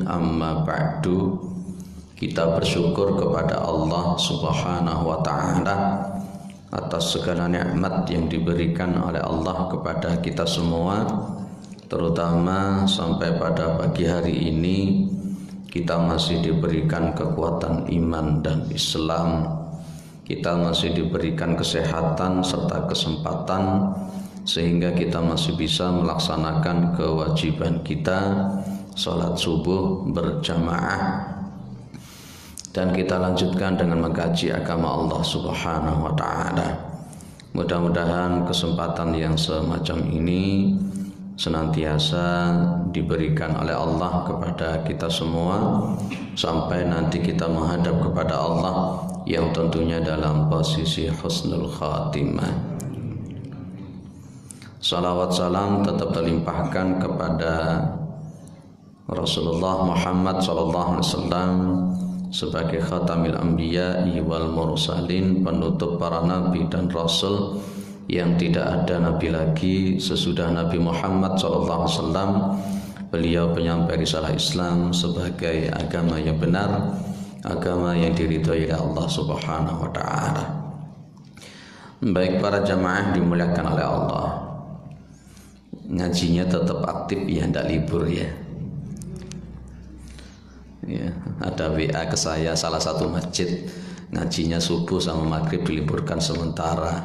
Amma ba'du, kita bersyukur kepada Allah Subhanahu wa ta'ala atas segala nikmat yang diberikan oleh Allah kepada kita semua, terutama sampai pada pagi hari ini kita masih diberikan kekuatan iman dan Islam, kita masih diberikan kesehatan serta kesempatan sehingga kita masih bisa melaksanakan kewajiban kita salat subuh berjamaah, dan kita lanjutkan dengan mengkaji agama Allah Subhanahu wa ta'ala. Mudah-mudahan kesempatan yang semacam ini senantiasa diberikan oleh Allah kepada kita semua sampai nanti kita menghadap kepada Allah yang tentunya dalam posisi husnul khatimah. Salawat salam tetap terlimpahkan kepada Rasulullah Muhammad sallallahu alaihi wasallam sebagai khatamil anbiya'i wal mursalin, penutup para nabi dan rasul, yang tidak ada nabi lagi sesudah Nabi Muhammad sallallahu alaihi wasallam. Beliau penyampai risalah Islam sebagai agama yang benar, agama yang diridhai oleh Allah Subhanahu wa taala. Baik para jamaah dimuliakan oleh Allah, ngajinya tetap aktif ya, tidak libur ya. Ya, ada WA ke saya salah satu masjid, ngajinya subuh sama maghrib diliburkan sementara.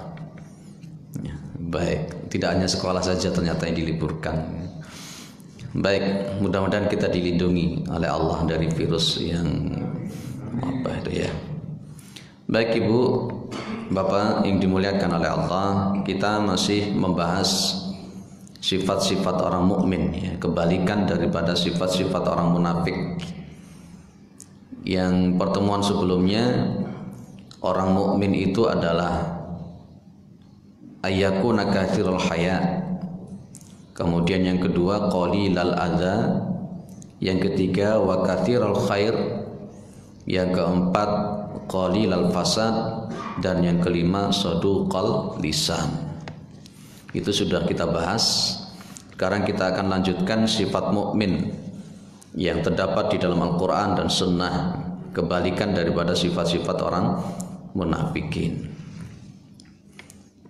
Ya, baik, tidak hanya sekolah saja ternyata yang diliburkan. Baik, mudah-mudahan kita dilindungi oleh Allah dari virus yang apa itu ya. Baik Ibu, Bapak yang dimuliakan oleh Allah, kita masih membahas sifat-sifat orang mukmin ya, kebalikan daripada sifat-sifat orang munafik. Yang pertemuan sebelumnya, orang mukmin itu adalah ayyakuna katsirul haya. Kemudian yang kedua qalilal adza, yang ketiga wa katsirul khair, yang keempat qalilal fasad, dan yang kelima saduqal lisan. Itu sudah kita bahas. Sekarang kita akan lanjutkan sifat mukmin yang terdapat di dalam Al-Quran dan Sunnah, kebalikan daripada sifat-sifat orang munafikin.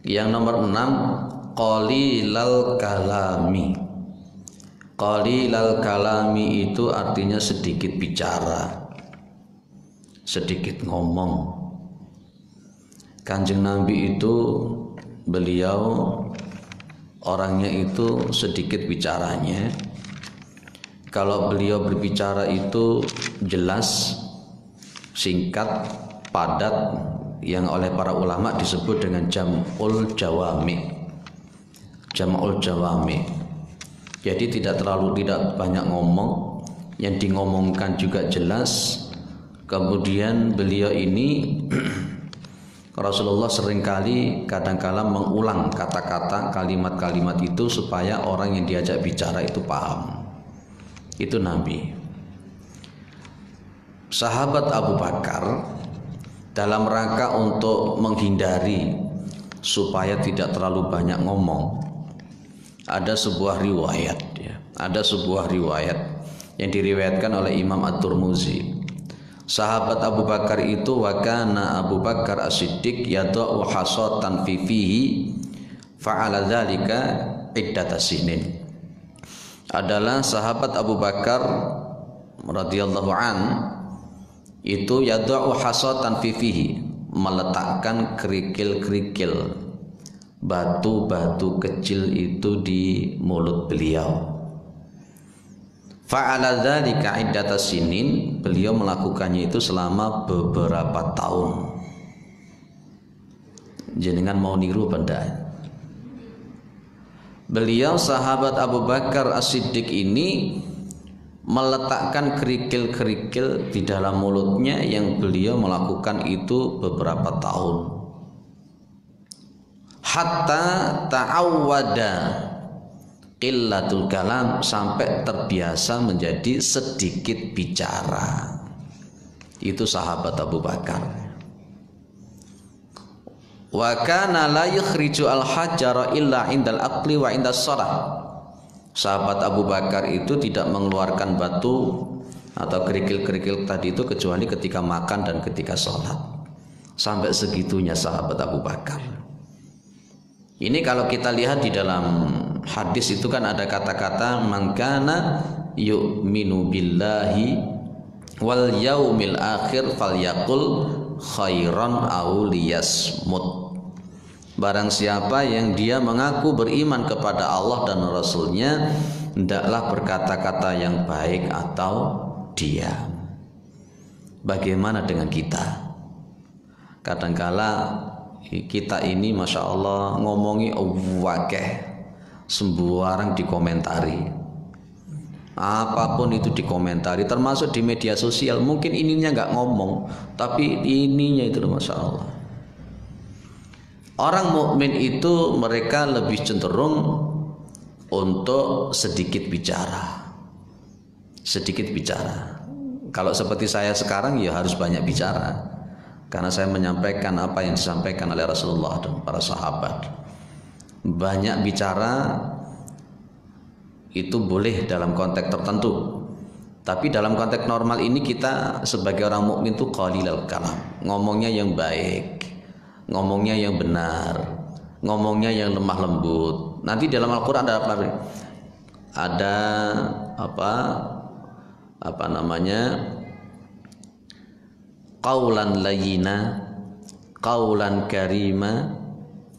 Yang nomor 6, qalilal kalami. Qalilal kalami itu artinya sedikit bicara, sedikit ngomong. Kanjeng Nabi itu beliau orangnya itu sedikit bicaranya. Kalau beliau berbicara itu jelas, singkat, padat, yang oleh para ulama disebut dengan jam'ul jawami. Jam'ul jawami. Jadi tidak banyak ngomong, yang dingomongkan juga jelas. Kemudian beliau ini Rasulullah seringkali kadangkala mengulang kata-kata, kalimat-kalimat itu supaya orang yang diajak bicara itu paham. Itu Nabi. Sahabat Abu Bakar dalam rangka untuk menghindari supaya tidak terlalu banyak ngomong, ada sebuah riwayat ya, ada sebuah riwayat yang diriwayatkan oleh Imam At-Tirmidzi. Sahabat Abu Bakar itu, wa kana Abu Bakar As-Siddiq yada'u hasatan fi fihi fa'ala dzalika iddata sinin. Adalah sahabat Abu Bakar radhiyallahu an itu yad'u hasatan fi fihi, meletakkan kerikil-kerikil, batu-batu kecil itu di mulut beliau. Fa'ala dzalika iddata sinin, beliau melakukannya itu selama beberapa tahun. Jenengan mau niru benda? Beliau sahabat Abu Bakar As-Siddiq ini meletakkan kerikil-kerikil di dalam mulutnya, yang beliau melakukan itu beberapa tahun. Hatta ta'awwada qillatul kalam, sampai terbiasa menjadi sedikit bicara. Itu sahabat Abu Bakar. Wa kana la yukhriju al-hajara illa indal aqli wa indas shalah. Sahabat Abu Bakar itu tidak mengeluarkan batu atau kerikil-kerikil tadi itu kecuali ketika makan dan ketika sholat. Sampai segitunya sahabat Abu Bakar. Ini kalau kita lihat di dalam hadis itu kan ada kata-kata man kana yu'minu billahi wal yaumil akhir falyaqul khairan aw liyasmut. Barang siapa yang dia mengaku beriman kepada Allah dan Rasulnya, hendaklah berkata-kata yang baik atau diam. Bagaimana dengan kita? Kadangkala kita ini Masya Allah ngomongi wakeh, sembarang dikomentari, apapun itu dikomentari, termasuk di media sosial. Mungkin ininya nggak ngomong, tapi ininya itu Masya Allah. Orang mukmin itu mereka lebih cenderung untuk sedikit bicara. Sedikit bicara. Kalau seperti saya sekarang ya harus banyak bicara, karena saya menyampaikan apa yang disampaikan oleh Rasulullah dan para sahabat. Banyak bicara itu boleh dalam konteks tertentu, tapi dalam konteks normal ini kita sebagai orang mukmin itu qalilal kalam, ngomongnya yang baik, ngomongnya yang benar, ngomongnya yang lemah lembut. Nanti dalam Al-Quran ada apa namanya, qaulan layyina, qaulan karima,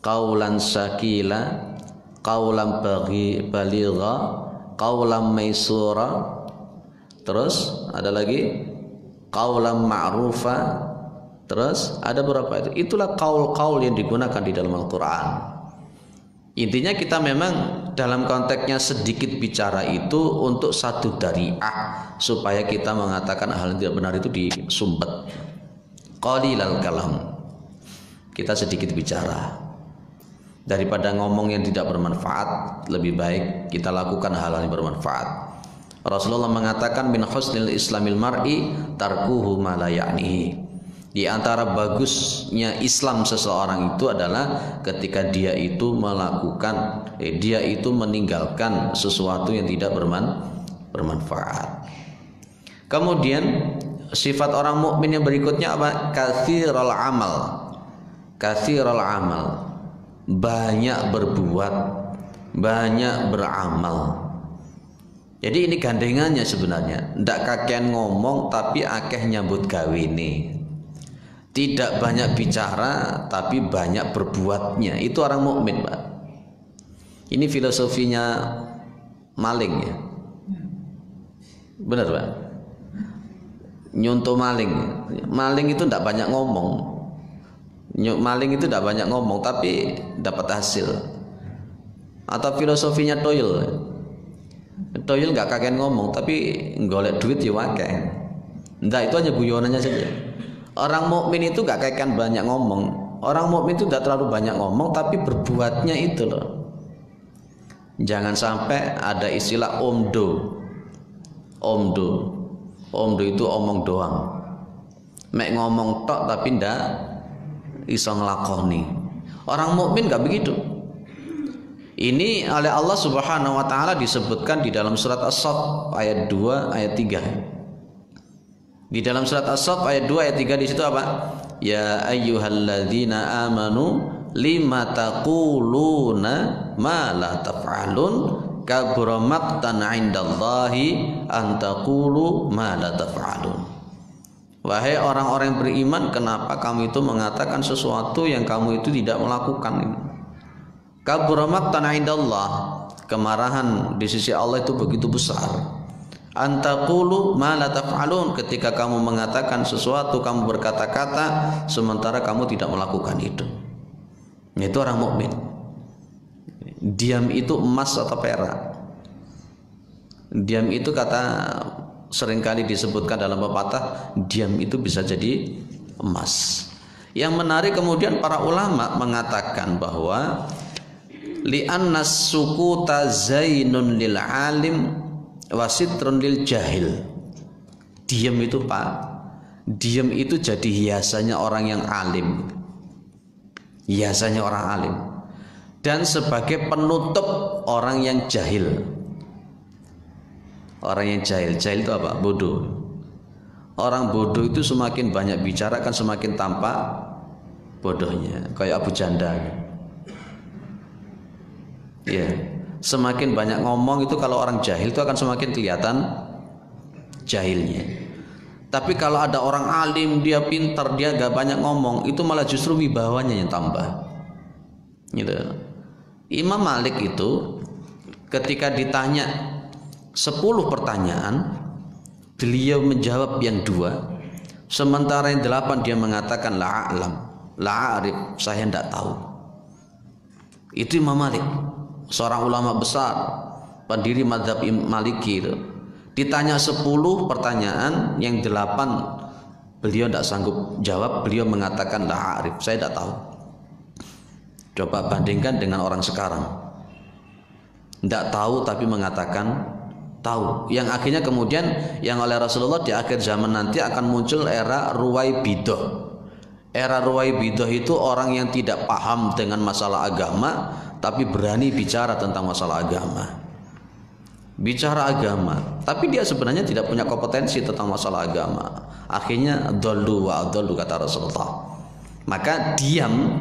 qaulan sakila, qaulan baligha, qaulan maisura. Terus ada lagi qaulan ma'rufa. Terus ada berapa itu? Itulah kaul-kaul yang digunakan di dalam Al-Quran. Intinya kita memang dalam konteksnya sedikit bicara itu untuk satu dari'ah, supaya kita mengatakan hal yang tidak benar itu disumbat. Qalilal kalam, kita sedikit bicara. Daripada ngomong yang tidak bermanfaat, lebih baik kita lakukan hal yang bermanfaat. Rasulullah mengatakan min husnil islamil mar'i tarkuhu ma la ya'nihi. Di antara bagusnya Islam seseorang itu adalah ketika dia itu melakukan, dia itu meninggalkan sesuatu yang tidak bermanfaat. Kemudian sifat orang mukmin yang berikutnya apa? Katsiral amal. Katsiral amal. Banyak berbuat, banyak beramal. Jadi ini gandengannya sebenarnya. Ndak kakean ngomong tapi akeh nyambut gawe ini. Tidak banyak bicara tapi banyak berbuatnya. Itu orang mukmin, Pak. Ini filosofinya maling ya. Benar, Pak? Nyuntuh maling. Maling itu tidak banyak ngomong. Maling itu tidak banyak ngomong tapi dapat hasil. Atau filosofinya toyol. Toyol nggak kakek ngomong tapi golek duit ya wakeh. Ndak, itu hanya guyonannya saja. Orang mukmin itu gak kayak banyak ngomong. Orang mukmin itu tidak terlalu banyak ngomong tapi berbuatnya itu loh. Jangan sampai ada istilah omdo. Omdo itu omong doang. Mek ngomong tok tapi ndak iso nglakoni. Orang mukmin gak begitu. Ini oleh Allah Subhanahu wa taala disebutkan di dalam surat As-Saff ayat 2 ayat 3. Di dalam surat As-Saff ayat 2 ayat 3 di situ apa? Ya ayyuhalladzina amanu lima taquluna ma la taf'alun kabura maqtan 'indallahi an taqulu ma la taf'alun. Wahai orang-orang yang beriman, kenapa kamu itu mengatakan sesuatu yang kamu itu tidak melakukan ini? Kabura maqtan 'indallah, kemarahan di sisi Allah itu begitu besar. Antaqulu ma la taf'alun, ketika kamu mengatakan sesuatu, kamu berkata-kata sementara kamu tidak melakukan itu. Itu orang mukmin. Diam itu emas atau perak. Diam itu kata seringkali disebutkan dalam pepatah, diam itu bisa jadi emas. Yang menarik kemudian para ulama mengatakan bahwa li'annas sukuta zainun lil alim wasitrun lil jahil. Diam itu Pak, diam itu jadi hiasannya orang yang alim, hiasannya orang alim, dan sebagai penutup orang yang jahil. Orang yang jahil, jahil itu apa? Bodoh. Orang bodoh itu semakin banyak bicara kan semakin tampak bodohnya, kayak Abu Janda. Ya, semakin banyak ngomong itu kalau orang jahil itu akan semakin kelihatan jahilnya. Tapi kalau ada orang alim, dia pintar, dia gak banyak ngomong, itu malah justru wibawanya yang tambah. Gitu. Imam Malik itu ketika ditanya 10 pertanyaan, beliau menjawab yang 2, sementara yang 8 dia mengatakan la a'lam, la a'rif, saya tidak tahu. Itu Imam Malik, seorang ulama besar, pendiri mazhab Maliki itu. Ditanya 10 pertanyaan, yang 8 beliau tidak sanggup jawab, beliau mengatakan la a'rif, saya tidak tahu. Coba bandingkan dengan orang sekarang, tidak tahu tapi mengatakan tahu, yang akhirnya kemudian yang oleh Rasulullah di akhir zaman nanti akan muncul era Ruwaibidah. Era Ruwaibidah itu orang yang tidak paham dengan masalah agama tapi berani bicara tentang masalah agama, bicara agama, tapi dia sebenarnya tidak punya kompetensi tentang masalah agama. Akhirnya dhallu wa adhallu, kata Rasulullah. Maka diam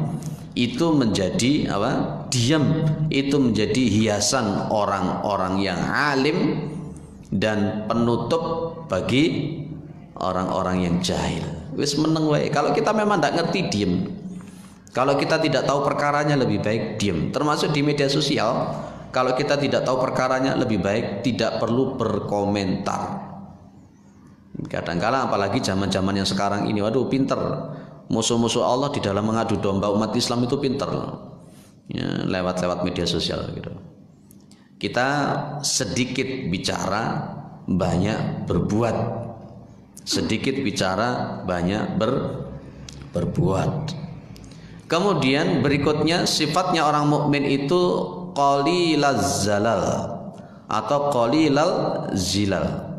itu menjadi apa? Diam itu menjadi hiasan orang-orang yang alim dan penutup bagi orang-orang yang jahil. Wis meneng wae. Kalau kita memang tidak ngerti, diem. Kalau kita tidak tahu perkaranya, lebih baik diem. Termasuk di media sosial, kalau kita tidak tahu perkaranya, lebih baik tidak perlu berkomentar. Kadang-kadang apalagi zaman-zaman yang sekarang ini, waduh pinter. Musuh-musuh Allah di dalam mengadu domba umat Islam itu pinter. Ya, lewat media sosial gitu. Kita sedikit bicara, banyak berbuat. Sedikit bicara, banyak berbuat. Kemudian berikutnya sifatnya orang mukmin itu qalilaz zalal atau qalilal zilal.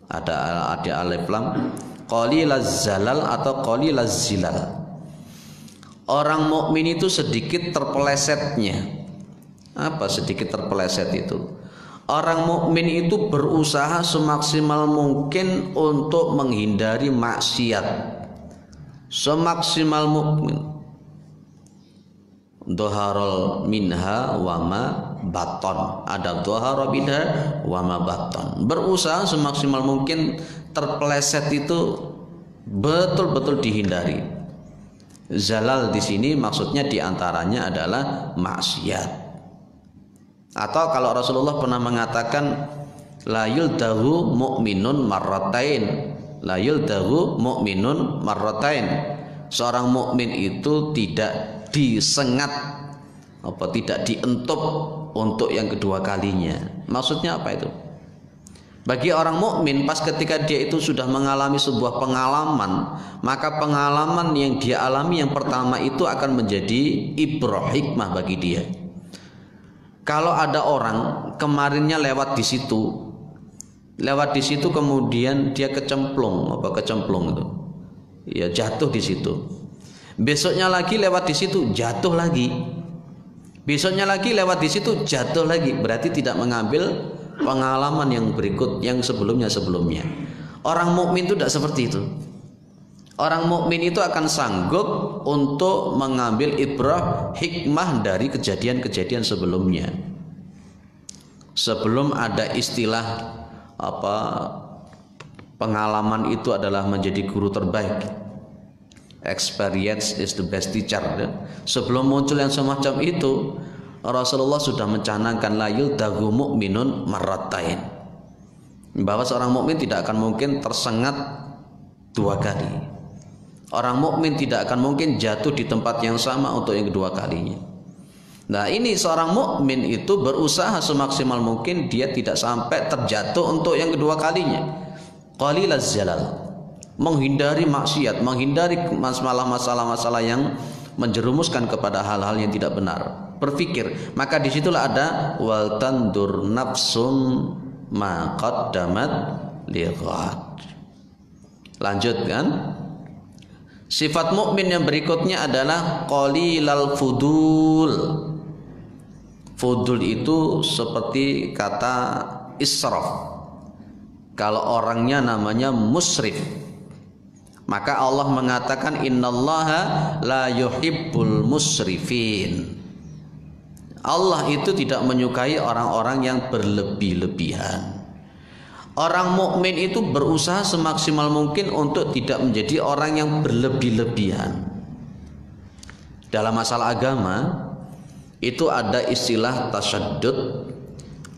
Ada alif lam, qalilaz zalal atau qalilaz zilal. Orang mukmin itu sedikit terpelesetnya. Apa sedikit terpeleset itu? Orang mukmin itu berusaha semaksimal mungkin untuk menghindari maksiat. Semaksimal mukmin. Dhaharul minha wa ma baton. Ada dhahara minha wa ma baton. Berusaha semaksimal mungkin terpeleset itu betul-betul dihindari. Zalal di sini maksudnya diantaranya adalah maksiat. Atau kalau Rasulullah pernah mengatakan la yuldahu mu'minun marratain, la yuldahu mu'minun marratain. Seorang mukmin itu tidak disengat, tidak dientup untuk yang kedua kalinya. Maksudnya apa itu? Bagi orang mukmin, pas ketika dia itu sudah mengalami sebuah pengalaman, maka pengalaman yang dia alami yang pertama itu akan menjadi ibrah, hikmah bagi dia. Kalau ada orang kemarinnya lewat di situ kemudian dia kecemplung itu, ya jatuh di situ. Besoknya lagi lewat di situ, jatuh lagi. Besoknya lagi lewat di situ, jatuh lagi. Berarti tidak mengambil pengalaman yang berikut, yang sebelumnya. Orang mukmin itu tidak seperti itu. Orang mukmin itu akan sanggup untuk mengambil ibrah, hikmah dari kejadian-kejadian sebelumnya. Sebelum ada istilah pengalaman itu adalah menjadi guru terbaik. Experience is the best teacher. Sebelum muncul yang semacam itu, Rasulullah sudah mencanangkan la yuldahu mu'minun marratain, bahwa seorang mukmin tidak akan mungkin tersengat 2 kali. Orang mukmin tidak akan mungkin jatuh di tempat yang sama untuk yang kedua kalinya. Nah, ini seorang mukmin itu berusaha semaksimal mungkin dia tidak sampai terjatuh untuk yang kedua kalinya. Qalilaz zalal, menghindari maksiat, menghindari masalah-masalah yang menjerumuskan kepada hal-hal yang tidak benar. Berpikir, maka disitulah ada wal tandur nafsum ma qaddamat lighad. Lanjutkan. Sifat mukmin yang berikutnya adalah qalilal fudul. Fudul itu seperti kata israf. Kalau orangnya namanya musrif, maka Allah mengatakan innallaha la yuhibbul musrifin. Allah itu tidak menyukai orang-orang yang berlebih-lebihan. Orang mukmin itu berusaha semaksimal mungkin untuk tidak menjadi orang yang berlebih-lebihan. Dalam masalah agama itu ada istilah tasyadud,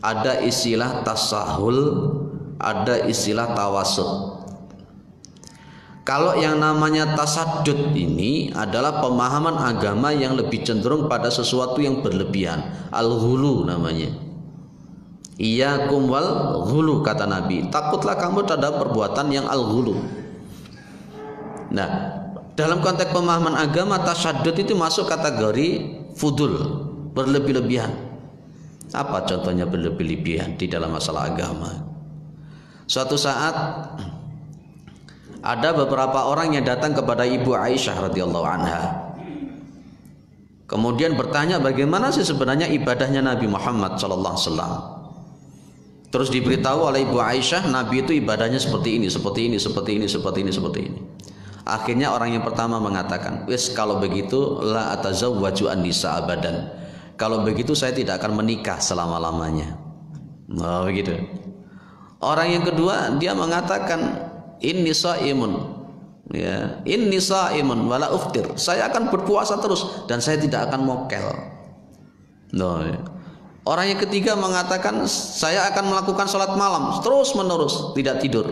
ada istilah tasahul, ada istilah tawasud. Kalau yang namanya tasaddud ini adalah pemahaman agama yang lebih cenderung pada sesuatu yang berlebihan. Al-ghulu namanya. Iyyakum wal ghulu, kata Nabi. Takutlah kamu terhadap perbuatan yang al-ghulu. Nah, dalam konteks pemahaman agama, tasaddud itu masuk kategori fudul, berlebih-lebihan. Apa contohnya berlebih-lebihan di dalam masalah agama? Suatu saat ada beberapa orang yang datang kepada Ibu Aisyah radhiyallahu anha. Kemudian bertanya bagaimana sih sebenarnya ibadahnya Nabi Muhammad sallallahu alaihi wasallam. Terus diberitahu oleh Ibu Aisyah, Nabi itu ibadahnya seperti ini, seperti ini, seperti ini, seperti ini, seperti ini. Akhirnya orang yang pertama mengatakan, "Wis kalau begitu la atazawwaju an-nisa abadan." Kalau begitu saya tidak akan menikah selama-lamanya. Nah, begitu. Orang yang kedua dia mengatakan, "Inni shaimun." Ya, "Inni shaimun wala uftir." Saya akan berpuasa terus dan saya tidak akan mokel. Nah, ya. Orang yang ketiga mengatakan, "Saya akan melakukan sholat malam terus menerus, tidak tidur."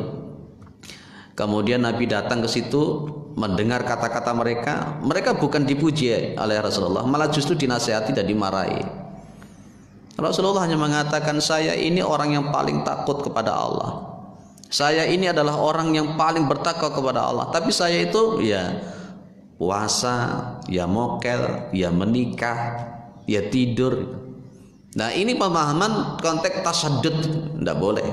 Kemudian Nabi datang ke situ, mendengar kata-kata mereka. Mereka bukan dipuji oleh Rasulullah, malah justru dinasihati dan dimarahi. Rasulullah hanya mengatakan, "Saya ini orang yang paling takut kepada Allah. Saya ini adalah orang yang paling bertakwa kepada Allah. Tapi saya itu ya puasa, ya mokel, ya menikah, ya tidur." Nah, ini pemahaman konteks tasaddud, tidak boleh.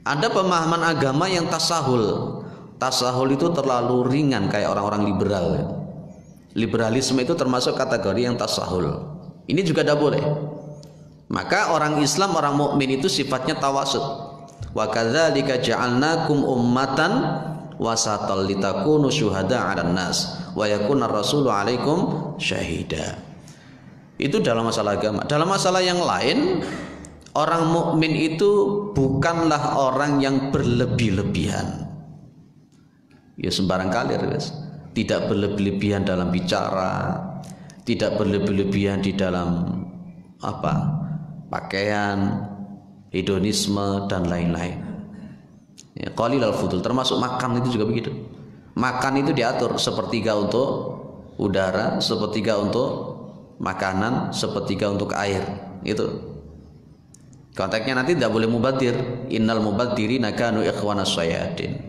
Ada pemahaman agama yang tasahul. Tasahul itu terlalu ringan kayak orang-orang liberal. Liberalisme itu termasuk kategori yang tasahul. Ini juga tidak boleh. Maka orang Islam, orang mukmin itu sifatnya tawasud. Wa kadzalika ja'alnakum ummatan wasatal litakunu syuhada 'alan nas wa yakunar rasulu 'alaikum syahida. Itu dalam masalah agama. Dalam masalah yang lain, orang mukmin itu bukanlah orang yang berlebih-lebihan. Ya sembarang kali, tidak berlebih-lebihan dalam bicara, tidak berlebih-lebihan di dalam pakaian, hedonisme dan lain-lain. Ya, qalilal fudul, termasuk makan itu juga begitu. Makan itu diatur, sepertiga untuk udara, sepertiga untuk makanan, sepertiga untuk air. Itu konteksnya. Nanti tidak boleh mubadir. Innal mubadirina kanu ikhwanas syayatin.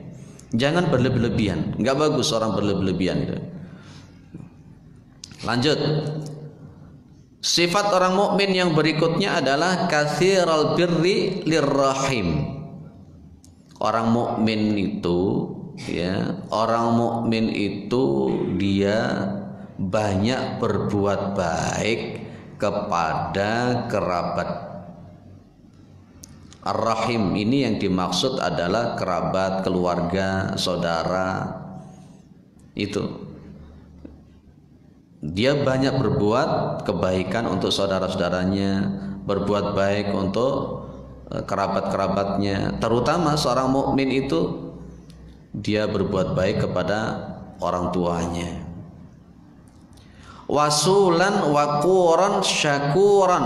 Jangan berlebih-lebihan, nggak bagus orang berlebih-lebihan itu. Lanjut. Sifat orang mukmin yang berikutnya adalah katsiral birri lirrahim. Orang mukmin itu, ya, orang mukmin itu dia banyak berbuat baik kepada kerabat. Ar-Rahim ini yang dimaksud adalah kerabat, keluarga, saudara. Itu dia banyak berbuat kebaikan untuk saudara-saudaranya, berbuat baik untuk kerabat-kerabatnya. Terutama seorang mukmin itu dia berbuat baik kepada orang tuanya. Wasulan waquran syakuran.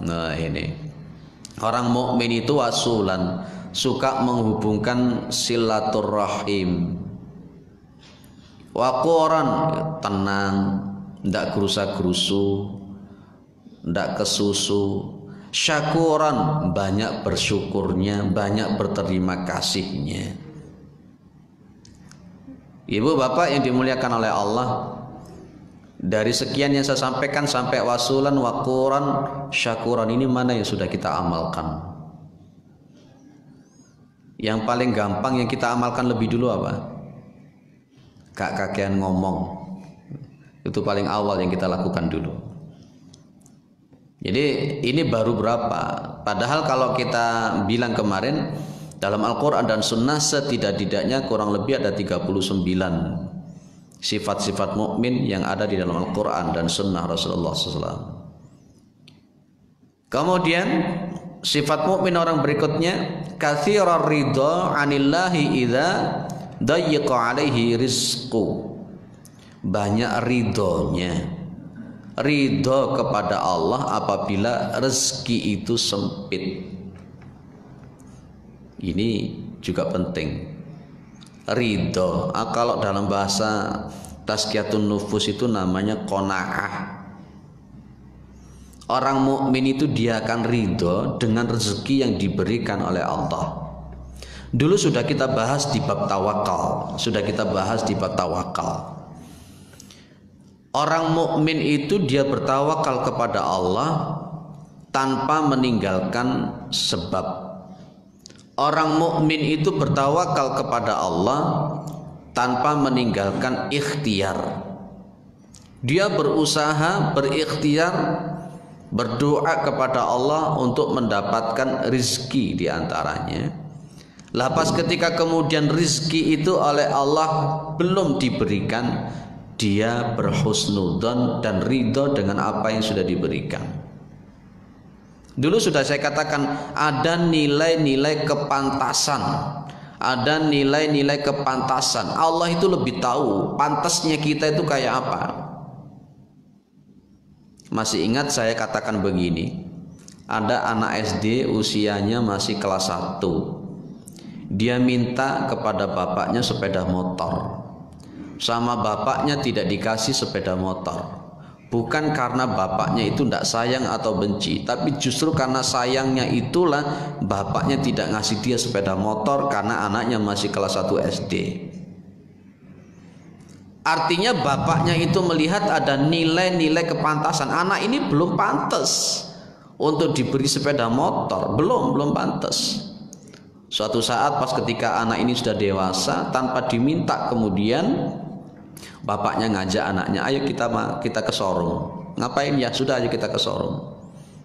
Nah, ini orang mukmin itu wasulan, suka menghubungkan silaturrahim. Waquran, tenang, tidak gerusa-gerusu, tidak kesusu. Syakuran, banyak bersyukurnya, banyak berterima kasihnya. Ibu bapak yang dimuliakan oleh Allah, dari sekian yang saya sampaikan sampai wasulan, waquran, syakuran, ini mana yang sudah kita amalkan? Yang paling gampang yang kita amalkan lebih dulu apa? Kakean ngomong. Itu paling awal yang kita lakukan dulu. Jadi ini baru berapa? Padahal kalau kita bilang kemarin dalam Al-Quran dan Sunnah setidak-tidaknya kurang lebih ada 39 sifat-sifat mukmin yang ada di dalam Al-Quran dan Sunnah Rasulullah SAW. Kemudian sifat mukmin orang berikutnya, katsirar ridha 'anillahi idza dayyaqa 'alaihi rizqu. Banyak ridhonya, ridho kepada Allah apabila rezeki itu sempit. Ini juga penting. Ridho, kalau dalam bahasa tazkiyatun nufus itu namanya qanaah. Orang mukmin itu dia akan ridho dengan rezeki yang diberikan oleh Allah. Dulu sudah kita bahas di bab tawakal, Orang mukmin itu dia bertawakal kepada Allah tanpa meninggalkan sebab. Orang mukmin itu bertawakal kepada Allah tanpa meninggalkan ikhtiar. Dia berusaha, berikhtiar, berdoa kepada Allah untuk mendapatkan rizki diantaranya. Lepas ketika kemudian rizki itu oleh Allah belum diberikan, dia berhusnudzon dan ridho dengan apa yang sudah diberikan. Dulu sudah saya katakan ada nilai-nilai kepantasan. Ada nilai-nilai kepantasan. Allah itu lebih tahu pantasnya kita itu kayak apa. Masih ingat saya katakan begini, ada anak SD usianya masih kelas 1. Dia minta kepada bapaknya sepeda motor. Sama bapaknya tidak dikasih sepeda motor. Bukan karena bapaknya itu tidak sayang atau benci, tapi justru karena sayangnya itulah bapaknya tidak ngasih dia sepeda motor karena anaknya masih kelas 1 SD. Artinya bapaknya itu melihat ada nilai-nilai kepantasan. Anak ini belum pantas untuk diberi sepeda motor, belum pantas. Suatu saat pas ketika anak ini sudah dewasa, tanpa diminta kemudian bapaknya ngajak anaknya, ayo kita ke showroom. Ngapain? Ya sudah, ayo kita ke showroom.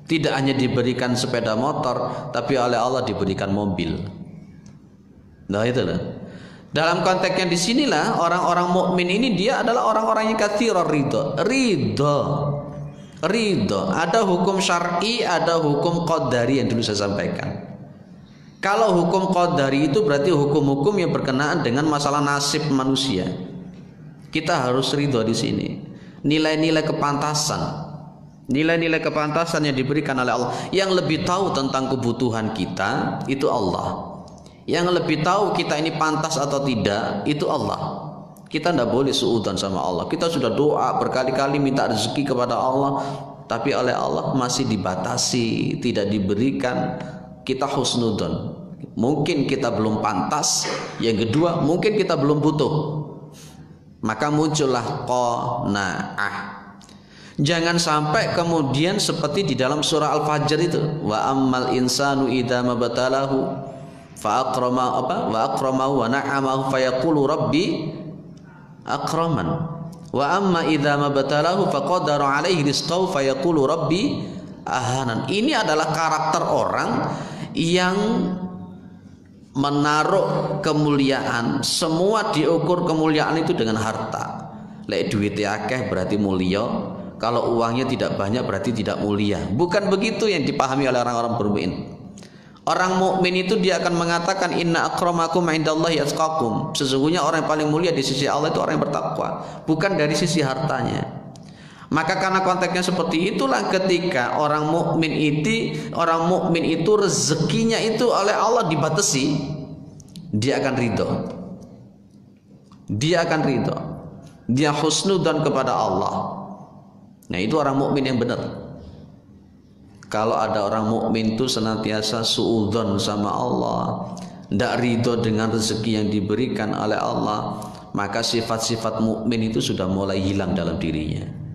Tidak hanya diberikan sepeda motor, tapi oleh Allah diberikan mobil. Nah itulah. Dalam konteksnya di sinilah orang-orang mukmin ini dia adalah orang-orang yang katsirar ridho. Ridho. Ada hukum syar'i, ada hukum qadari yang dulu saya sampaikan. Kalau hukum qadari itu berarti hukum-hukum yang berkenaan dengan masalah nasib manusia. Kita harus ridho di sini. Nilai-nilai kepantasan, nilai-nilai kepantasan yang diberikan oleh Allah. Yang lebih tahu tentang kebutuhan kita itu Allah. Yang lebih tahu kita ini pantas atau tidak itu Allah. Kita tidak boleh suudzon sama Allah. Kita sudah doa berkali-kali minta rezeki kepada Allah, tapi oleh Allah masih dibatasi, tidak diberikan. Kita husnudzon. Mungkin kita belum pantas. Yang kedua, mungkin kita belum butuh. Maka muncullah qanaah. Jangan sampai kemudian seperti di dalam surah Al-Fajr itu, wa ammal insanu idza mabtalahu fa akramahu wa na'amahu fayaqulu rabbi akraman wa amma idza mabtalahu faqadara alaihi rizqahu fayaqulu rabbi ahanan. Ini adalah karakter orang yang menaruh kemuliaan. Semua diukur kemuliaan itu dengan harta. Lek duitnya akeh berarti mulia, kalau uangnya tidak banyak berarti tidak mulia. Bukan begitu yang dipahami oleh orang-orang bermukmin. Orang mukmin itu dia akan mengatakan inna akramakum indallahi atqakum. Sesungguhnya orang yang paling mulia di sisi Allah itu orang yang bertakwa, bukan dari sisi hartanya. Maka karena konteksnya seperti itulah ketika orang mukmin itu rezekinya itu oleh Allah dibatasi, dia akan ridho. Dia husnudzon kepada Allah. Nah, itu orang mukmin yang benar. Kalau ada orang mukmin itu senantiasa suudzon sama Allah, tidak ridho dengan rezeki yang diberikan oleh Allah, maka sifat-sifat mukmin itu sudah mulai hilang dalam dirinya.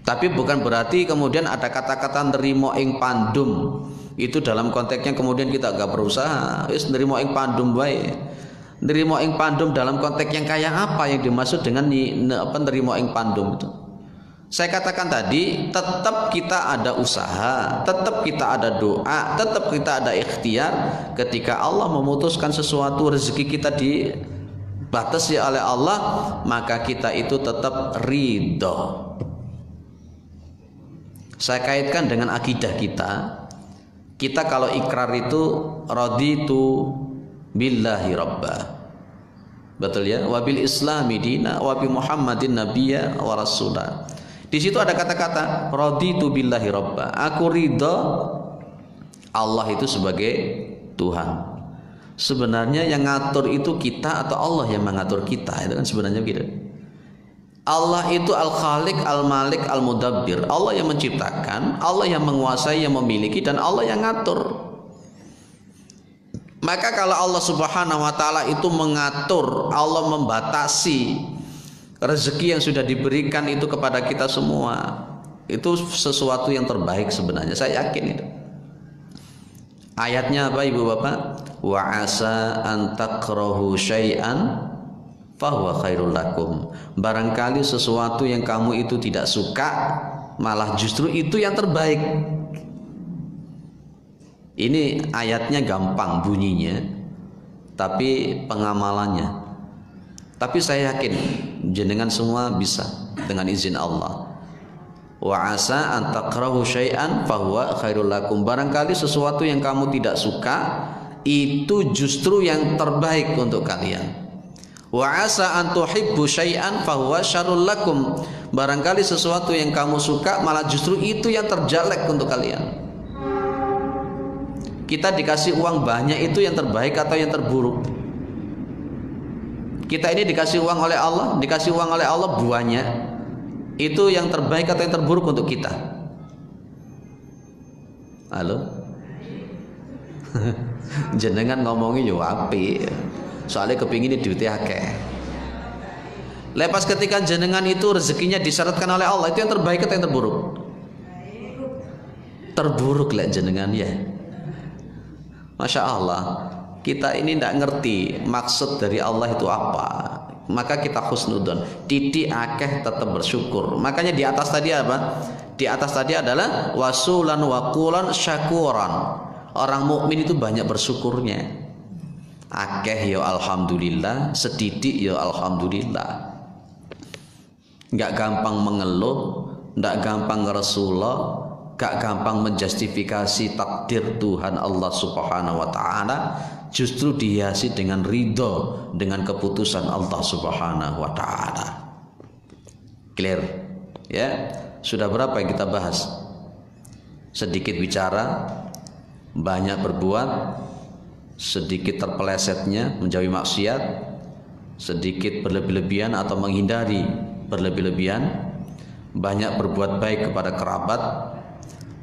Tapi bukan berarti kemudian ada kata-kata nerimo ing pandum. Itu dalam konteksnya kemudian kita agak berusaha wis nerimo ing pandum baik. Nerimo ing pandum dalam konteks yang kayak apa yang dimaksud dengan nerimo ing pandum itu? Saya katakan tadi, tetap kita ada usaha, tetap kita ada doa, tetap kita ada ikhtiar. Ketika Allah memutuskan sesuatu, rezeki kita dibatasi oleh Allah, maka kita itu tetap ridho. Saya kaitkan dengan akidah kita. Kita kalau ikrar itu raditu billahi rabbah, betul ya, wabil islami dina, wabi muhammadin nabiyya wa rasulah. Di situ ada kata-kata raditu billahi rabbah. Aku ridho Allah itu sebagai Tuhan. Sebenarnya yang ngatur itu kita atau Allah yang mengatur kita? Itu kan sebenarnya gitu. Allah itu Al-Khaliq, Al-Malik, Al-Mudabbir. Allah yang menciptakan, Allah yang menguasai, yang memiliki, dan Allah yang ngatur. Maka kalau Allah Subhanahu wa taala itu mengatur, Allah membatasi rezeki yang sudah diberikan itu kepada kita semua, itu sesuatu yang terbaik sebenarnya. Saya yakin itu. Ayatnya apa ibu bapak? Wa asa an takrahu syai'an fahuwa khairul lakum. Barangkali sesuatu yang kamu itu tidak suka, malah justru itu yang terbaik. Ini ayatnya gampang bunyinya, tapi pengamalannya. Tapi saya yakin jenengan semua bisa dengan izin Allah. Wa asa an takrahu syai'an fahuwa khairul lakum. Barangkali sesuatu yang kamu tidak suka itu justru yang terbaik untuk kalian. Wa asa an tuhibbu syai'an fahuwa syarrul lakum. Barangkali sesuatu yang kamu suka malah justru itu yang terjelek untuk kalian. Kita dikasih uang banyak itu yang terbaik atau yang terburuk? Kita ini dikasih uang oleh Allah, dikasih uang oleh Allah buahnya, itu yang terbaik atau yang terburuk untuk kita? Halo? Jenengan ngomongin yo api, soalnya kepingin duit akeh. Lepas ketika jenengan itu rezekinya disyaratkan oleh Allah, itu yang terbaik atau yang terburuk? Terburuk lah jenengan ya. Masya Allah. Kita ini tidak ngerti maksud dari Allah itu apa, maka kita husnudon, titik akeh tetap bersyukur. Makanya di atas tadi apa? Di atas tadi adalah wasulan wakulan syakuran. Orang mukmin itu banyak bersyukurnya. Akeh ya alhamdulillah, sedidik ya alhamdulillah. Nggak gampang mengeluh, nggak gampang ngeresullah, nggak gampang menjustifikasi takdir Tuhan Allah Subhanahu wa taala. Justru dihiasi dengan ridho dengan keputusan Allah Subhanahu wa taala. Clear? Ya. Sudah berapa yang kita bahas? Sedikit bicara, banyak berbuat, sedikit terpelesetnya menjauhi maksiat, sedikit berlebih-lebihan atau menghindari berlebih-lebihan, banyak berbuat baik kepada kerabat,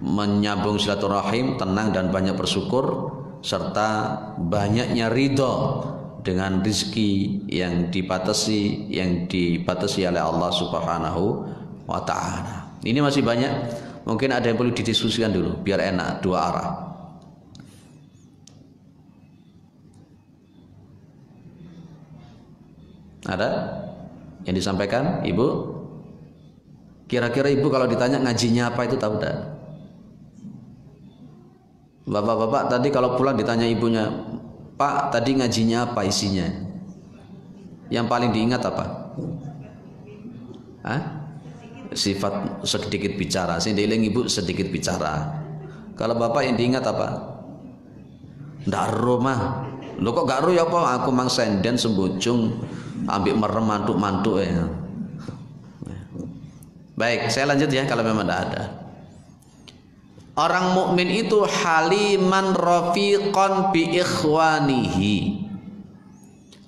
menyambung silaturahim, tenang dan banyak bersyukur, serta banyaknya ridho dengan rizki yang dibatasi oleh Allah Subhanahu wa taala. Ini masih banyak, mungkin ada yang perlu didiskusikan dulu biar enak dua arah. Ada yang disampaikan Ibu? Kira-kira Ibu kalau ditanya ngajinya apa itu tahu tidak? Bapak-bapak tadi kalau pulang ditanya ibunya, Pak tadi ngajinya apa isinya? Yang paling diingat apa? Hah? Sifat sedikit bicara. Sindiling ibu sedikit bicara. Kalau bapak yang diingat apa? Ndak rumah. Lo kok gak ru ya apa? Aku mang senden sembujung, ambil merem mantuk-mantuk ya. Baik, saya lanjut ya kalau memang tidak ada. Orang mukmin itu haliman rafiqan bi ikhwanihi.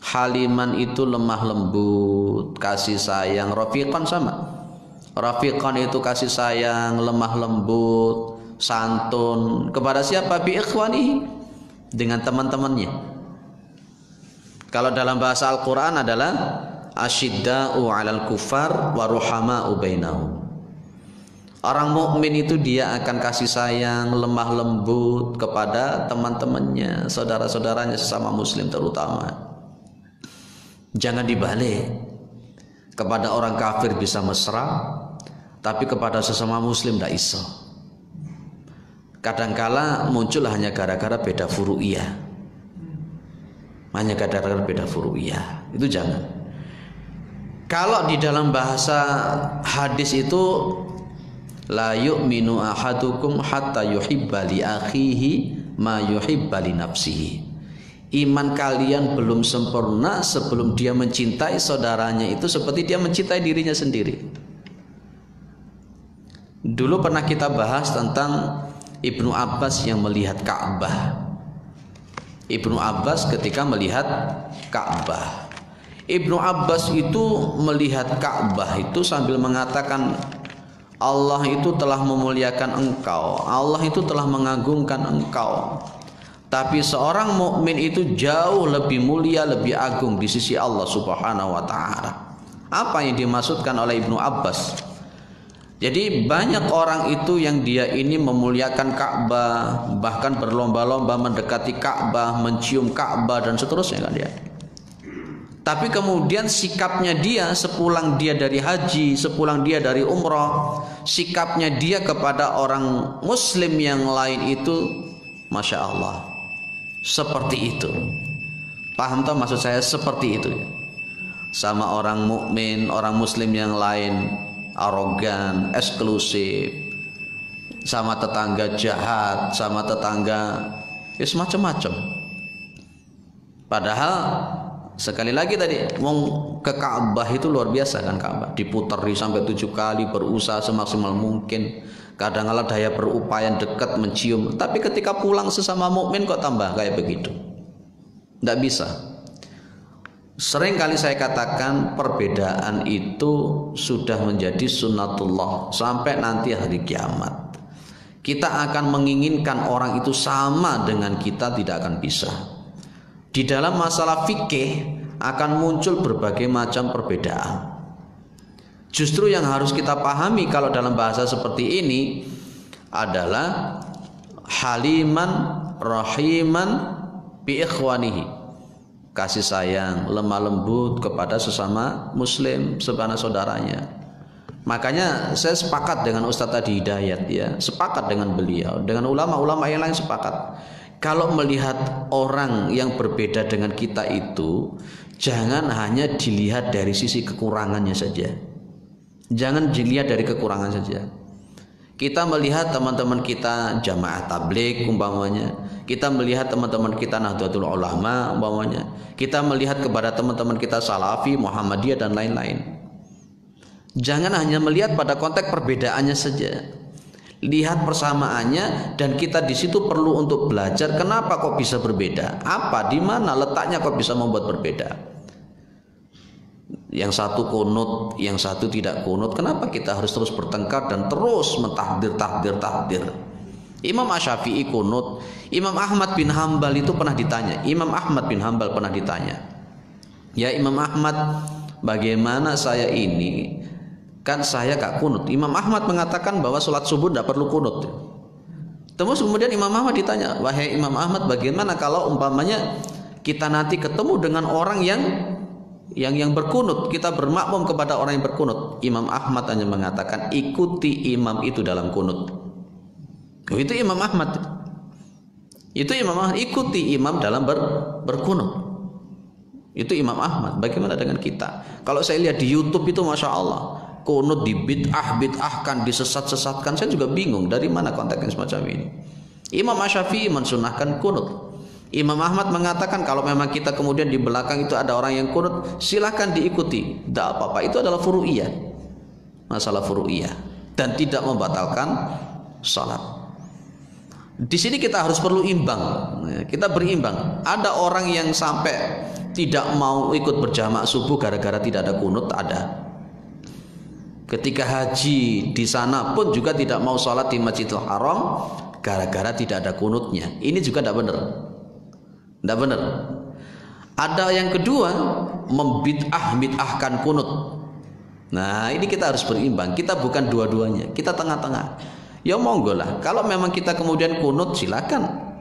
Haliman itu lemah lembut, kasih sayang. Rafiqan sama. Rafiqan itu kasih sayang, lemah lembut, santun kepada siapa? Bi ikhwanihi, dengan teman-temannya. Kalau dalam bahasa Al-Qur'an adalah asyidda'u 'alal kufar wa ruhama'u bainahum. Orang mukmin itu dia akan kasih sayang, lemah lembut kepada teman-temannya, saudara-saudaranya sesama muslim terutama. Jangan dibalik. Kepada orang kafir bisa mesra, tapi kepada sesama muslim tidak iso. Kadangkala muncul hanya gara-gara beda furu'iyah. Hanya gara-gara beda furu'iyah. Itu jangan. Kalau di dalam bahasa hadis itu la yu'minu ahadukum hatta yuhibba li akhihi ma yuhibba li nafsihi. Iman kalian belum sempurna sebelum dia mencintai saudaranya itu seperti dia mencintai dirinya sendiri. Dulu pernah kita bahas tentang Ibnu Abbas yang melihat Ka'bah. Ibnu Abbas ketika melihat Ka'bah, Ibnu Abbas itu melihat Ka'bah itu sambil mengatakan, Allah itu telah memuliakan engkau, Allah itu telah mengagungkan engkau. Tapi seorang mukmin itu jauh lebih mulia, lebih agung di sisi Allah Subhanahu wa taala. Apa yang dimaksudkan oleh Ibnu Abbas? Jadi banyak orang itu yang dia ini memuliakan Ka'bah, bahkan berlomba-lomba mendekati Ka'bah, mencium Ka'bah dan seterusnya kan dia. Tapi kemudian sikapnya dia sepulang dia dari haji, sepulang dia dari umrah, sikapnya dia kepada orang muslim yang lain itu Masya Allah seperti itu. Paham toh maksud saya? Seperti itu. Sama orang mukmin, orang muslim yang lain arogan, eksklusif, sama tetangga jahat, sama tetangga macam-macam. Padahal sekali lagi tadi ke Ka'bah itu luar biasa kan. Ka'bah diputari sampai 7 kali, berusaha semaksimal mungkin. Kadang-kadang daya berupaya dekat mencium, tapi ketika pulang sesama mukmin kok tambah kayak begitu. Tidak bisa. Sering kali saya katakan perbedaan itu sudah menjadi sunnatullah sampai nanti hari kiamat. Kita akan menginginkan orang itu sama dengan kita, tidak akan bisa. Di dalam masalah fikih akan muncul berbagai macam perbedaan. Justru yang harus kita pahami kalau dalam bahasa seperti ini adalah haliman rahiman bi ikhwanihi, kasih sayang, lemah lembut kepada sesama muslim, sesama saudaranya. Makanya saya sepakat dengan Ustadz tadi Hidayat ya, sepakat dengan beliau, dengan ulama-ulama yang lain sepakat. Kalau melihat orang yang berbeda dengan kita itu, jangan hanya dilihat dari sisi kekurangannya saja. Jangan dilihat dari kekurangan saja. Kita melihat teman-teman kita jamaah tabligh umpamanya, kita melihat teman-teman kita Nahdlatul Ulama umpamanya, kita melihat kepada teman-teman kita Salafi, Muhammadiyah dan lain-lain. Jangan hanya melihat pada konteks perbedaannya saja. Lihat persamaannya, dan kita di situ perlu untuk belajar kenapa kok bisa berbeda, apa, di mana letaknya kok bisa membuat berbeda. Yang satu kunut, yang satu tidak kunut. Kenapa kita harus terus bertengkar dan terus mentahdir. Imam Asy-Syafi'i kunut, Imam Ahmad bin Hambal itu pernah ditanya. Imam Ahmad bin Hambal pernah ditanya, ya Imam Ahmad, bagaimana saya ini, kan saya gak kunut. Imam Ahmad mengatakan bahwa sholat subuh tidak perlu kunut. Terus kemudian Imam Ahmad ditanya, wahai Imam Ahmad, bagaimana kalau umpamanya kita nanti ketemu dengan orang yang berkunut, kita bermakmum kepada orang yang berkunut. Imam Ahmad hanya mengatakan, ikuti imam itu dalam kunut. Itu Imam Ahmad. Itu Imam Ahmad, ikuti imam dalam berkunut. Itu Imam Ahmad. Bagaimana dengan kita? Kalau saya lihat di YouTube itu Masya Allah, kunut bid'ahkan, disesat-sesatkan. Saya juga bingung dari mana konteksnya semacam ini. Imam Asy-Syafi'i mensunahkan kunut. Imam Ahmad mengatakan kalau memang kita kemudian di belakang itu ada orang yang kunut, silakan diikuti, tidak apa-apa. Itu adalah furu'iyah, masalah furu'iyah, dan tidak membatalkan salat. Di sini kita harus perlu imbang. Kita berimbang. Ada orang yang sampai tidak mau ikut berjamaah subuh gara-gara tidak ada kunut, ada. Ketika haji di sana pun juga tidak mau salat di Masjidil Haram gara-gara tidak ada kunutnya. Ini juga tidak benar. Tidak benar. Ada yang kedua, membid'ahkan kunut. Nah, ini kita harus berimbang. Kita bukan dua-duanya, kita tengah-tengah. Ya monggo lah. Kalau memang kita kemudian kunut, silakan.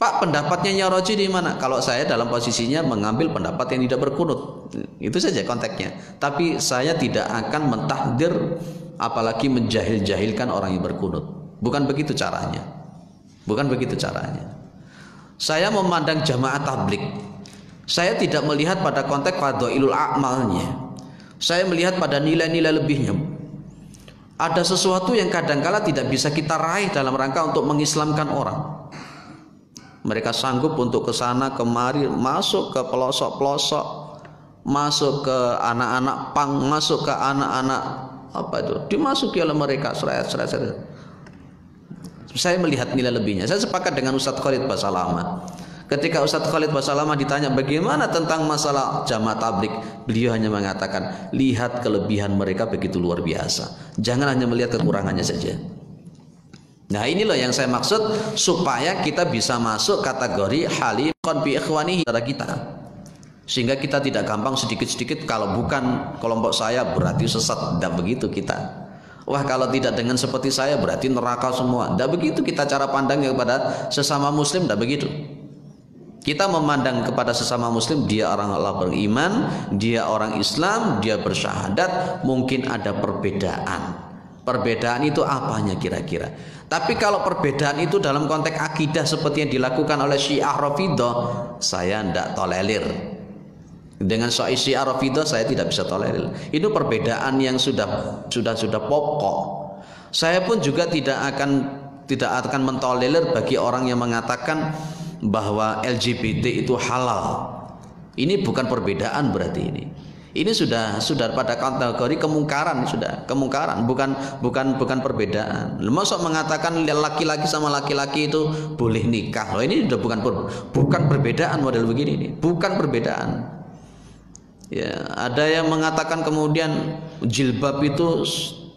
Pak, pendapatnya Nyoroji di mana? Kalau saya dalam posisinya mengambil pendapat yang tidak berkunut. Itu saja konteksnya. Tapi saya tidak akan mentahdir apalagi menjahil-jahilkan orang yang berkunut. Bukan begitu caranya. Bukan begitu caranya. Saya memandang jamaah tablik, saya tidak melihat pada konteks fadhailul a'malnya. Saya melihat pada nilai-nilai lebihnya. Ada sesuatu yang kadangkala tidak bisa kita raih dalam rangka untuk mengislamkan orang. Mereka sanggup untuk ke sana kemari, masuk ke pelosok-pelosok, masuk ke anak-anak pang, masuk ke anak-anak apa itu, dimasuki oleh mereka seret. Saya melihat nilai lebihnya. Saya sepakat dengan Ustadz Khalid Basalamah. Ketika Ustadz Khalid Basalamah ditanya bagaimana tentang masalah jamaah tablik, beliau hanya mengatakan, lihat kelebihan mereka begitu luar biasa, jangan hanya melihat kekurangannya saja. Nah, inilah yang saya maksud, supaya kita bisa masuk kategori halimqan bi ikhwanihi kita, sehingga kita tidak gampang sedikit-sedikit kalau bukan kelompok saya berarti sesat. Tidak begitu kita. Wah, kalau tidak dengan seperti saya berarti neraka semua. Tidak begitu kita cara pandang kepada sesama muslim. Tidak begitu. Kita memandang kepada sesama muslim, dia orang Allah beriman, dia orang Islam, dia bersyahadat. Mungkin ada perbedaan. Perbedaan itu apanya kira-kira? Tapi kalau perbedaan itu dalam konteks akidah seperti yang dilakukan oleh Syiah Rafidhah, saya tidak tolerir. Dengan Syiah Rafidhah saya tidak bisa tolerir. Itu perbedaan yang sudah pokok. Saya pun juga tidak akan mentolerir bagi orang yang mengatakan bahwa LGBT itu halal. Ini bukan perbedaan berarti ini. Ini sudah pada kategori kemungkaran, sudah kemungkaran, bukan perbedaan. Maksud mengatakan laki-laki sama laki-laki itu boleh nikah. Loh, ini sudah bukan perbedaan model begini ini. Bukan perbedaan. Ya, ada yang mengatakan kemudian jilbab itu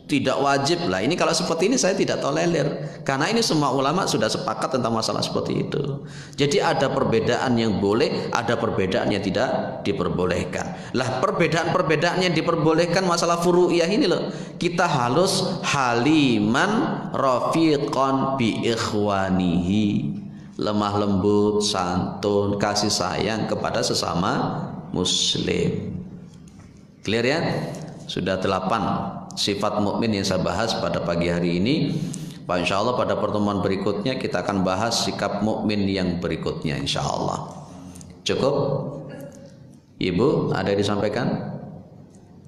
tidak wajib lah. Ini kalau seperti ini saya tidak tolerir, karena ini semua ulama sudah sepakat tentang masalah seperti itu. Jadi ada perbedaan yang boleh, ada perbedaan yang tidak diperbolehkan. Lah, perbedaan-perbedaan yang diperbolehkan masalah furu'iyah ini loh, kita halus haliman rafiqan bi ikhwanihi, lemah lembut, santun, kasih sayang kepada sesama muslim. Clear ya? Sudah 8 sifat mukmin yang saya bahas pada pagi hari ini. Pak, insya Allah pada pertemuan berikutnya kita akan bahas sikap mukmin yang berikutnya, insya Allah. Cukup? Ibu, ada yang disampaikan?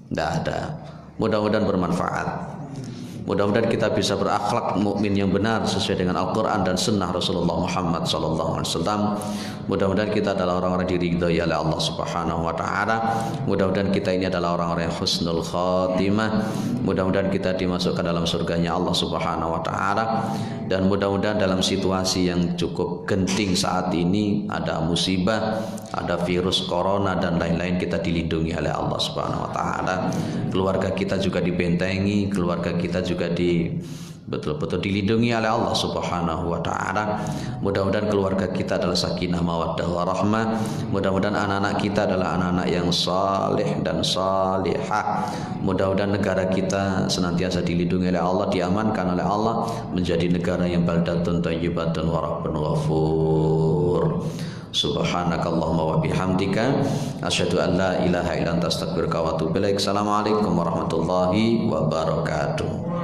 Tidak ada. Mudah-mudahan bermanfaat. Mudah-mudahan kita bisa berakhlak mukmin yang benar sesuai dengan Al-Quran dan Sunnah Rasulullah Muhammad SAW. Mudah-mudahan kita adalah orang-orang diridhai oleh Allah Subhanahu Wa Taala. Mudah-mudahan kita ini adalah orang-orang yang husnul khatimah. Mudah-mudahan kita dimasukkan dalam surganya Allah Subhanahu Wa Taala. Dan mudah-mudahan dalam situasi yang cukup genting saat ini, ada musibah, ada virus corona dan lain-lain, kita dilindungi oleh Allah Subhanahu Wa Taala. Keluarga kita juga dibentengi, keluarga kita juga betul-betul dilindungi oleh Allah Subhanahu Wa Taala. Mudah-mudahan keluarga kita adalah sakinah mawaddah warahmah. Mudah-mudahan anak-anak kita adalah anak-anak yang saleh dan salihah. Mudah-mudahan negara kita senantiasa dilindungi oleh Allah, diamankan oleh Allah, menjadi negara yang baldatun thayyibatun wa rabbun ghafur. Subhanakallahumma wa bihamdika asyhadu an la ilaha illa anta astaghfiruka wa atubu ilaik. Assalamualaikum warahmatullahi wabarakatuh.